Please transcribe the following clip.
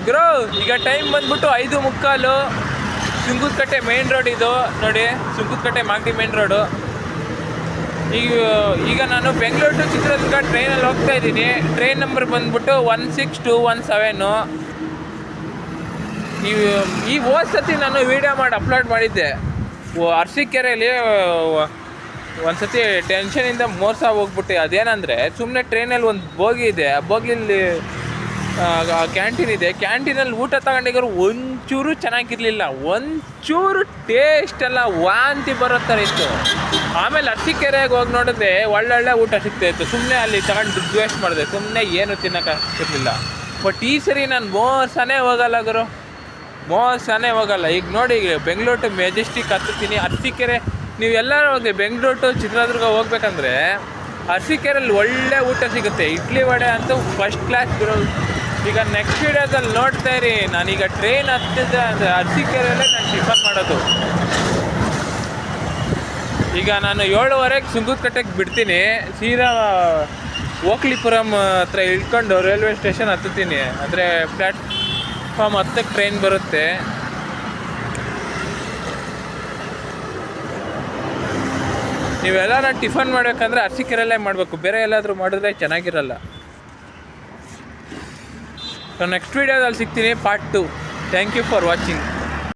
ಗುರು ಈಗ ಟೈಮ್ ಬಂದ್ಬಿಟ್ಟು 5:45. Sunkadakatte main road ಇದು ನೋಡಿ, ಸುಂಕದಕಟ್ಟೆ ಮಾಗಡಿ ಮೇನ್ ರೋಡು. ಈಗ ನಾನು ಬೆಂಗಳೂರು ಟು ಚಿತ್ರದುರ್ಗ ಟ್ರೈನಲ್ಲಿ ಹೋಗ್ತಾ ಇದ್ದೀನಿ. ಟ್ರೈನ್ ನಂಬರ್ ಬಂದ್ಬಿಟ್ಟು 16217. ಈ ಹೋದ ಸತಿ ನಾನು ವೀಡಿಯೋ ಮಾಡಿ ಅಪ್ಲೋಡ್ ಮಾಡಿದ್ದೆ. ಅರಸೀಕೆರೆಯಲ್ಲಿ ಒಂದ್ಸತಿ ಟೆನ್ಷನಿಂದ ಮೋಸ ಹೋಗ್ಬಿಟ್ಟು. ಅದೇನಂದರೆ ಸುಮ್ಮನೆ ಟ್ರೈನಲ್ಲಿ ಒಂದು ಬೋಗಿ ಇದೆ, ಆ ಬೋಗಿಲಿ ಕ್ಯಾಂಟೀನ್ ಇದೆ. ಕ್ಯಾಂಟೀನಲ್ಲಿ ಊಟ ತಗೊಂಡಿದ್ರು ಒಂಚೂರು ಚೆನ್ನಾಗಿರಲಿಲ್ಲ, ಒಂಚೂರು ಟೇಸ್ಟ್ ಎಲ್ಲ ವಾಂತಿ ಬರೋ ಥರ ಇತ್ತು. ಆಮೇಲೆ ಅರಸೀಕೆರೆಗೆ ಹೋಗಿ ನೋಡಿದ್ರೆ ಒಳ್ಳೊಳ್ಳೆ ಊಟ ಸಿಗ್ತಾಯಿತ್ತು. ಸುಮ್ಮನೆ ಅಲ್ಲಿ ತಗೊಂಡು ದುಡ್ಡು ವೇಸ್ಟ್ ಮಾಡಿದೆ, ಸುಮ್ಮನೆ ಏನು ತಿನ್ನೋಕ್ಕಾಗ್ತಿರ್ಲಿಲ್ಲ. ಬಟ್ ಈ ಸರಿ ನಾನು ಮೋಸನೇ ಹೋಗಲ್ಲ ಗುರು, ಮೋಸನೇ ಹೋಗಲ್ಲ. ಈಗ ನೋಡಿ, ಬೆಂಗಳೂರು ಟು ಮೆಜೆಸ್ಟಿಕ್ ಹತ್ತೀನಿ. ಅರಸೀಕೆರೆ ನೀವೆಲ್ಲರೂ ಹೋಗಿ ಬೆಂಗಳೂರು ಟು ಚಿತ್ರದುರ್ಗ ಹೋಗ್ಬೇಕಂದ್ರೆ ಅರಸೀಕೆರೆಯಲ್ಲಿ ಒಳ್ಳೆ ಊಟ ಸಿಗುತ್ತೆ. ಇಡ್ಲಿ ವಡೆ ಅಂತೂ ಫಸ್ಟ್ ಕ್ಲಾಸ್ ಗುರು. ಈಗ ನೆಕ್ಸ್ಟ್ ವೀಡಿಯೋದಲ್ಲಿ ನೋಡ್ತಾ ಇರಿ. ನಾನೀಗ ಟ್ರೈನ್ ಹತ್ತಿದ್ದೆ ಅಂದರೆ ಅರಸೀಕೆರೆಯಲ್ಲೇ ನಾನು ಟಿಫನ್ ಮಾಡೋದು. ಈಗ ನಾನು 7:15 ಸುಂಕದಕಟ್ಟೆಗೆ ಬಿಡ್ತೀನಿ. ಸೀದಾ ಓಕ್ಲಿಪುರಂ ಹತ್ರ ಇಳ್ಕೊಂಡು ರೈಲ್ವೆ ಸ್ಟೇಷನ್ ಹತ್ತುತ್ತೀನಿ. ಅಂದರೆ ಪ್ಲ್ಯಾಟ್ಫಾರ್ಮ್ 10ಕ್ಕೆ ಟ್ರೈನ್ ಬರುತ್ತೆ. ನೀವೆಲ್ಲ ನಾನು ಟಿಫನ್ ಮಾಡಬೇಕಂದ್ರೆ ಅರಸೀಕೆರೆಯಲ್ಲೇ ಮಾಡಬೇಕು, ಬೇರೆ ಎಲ್ಲಾದರೂ ಮಾಡಿದ್ರೆ ಚೆನ್ನಾಗಿರಲ್ಲ. ಸೊ ನೆಕ್ಸ್ಟ್ ವೀಡಿಯೋದಲ್ಲಿ ಸಿಗ್ತೀನಿ, part 2. Thank you for watching.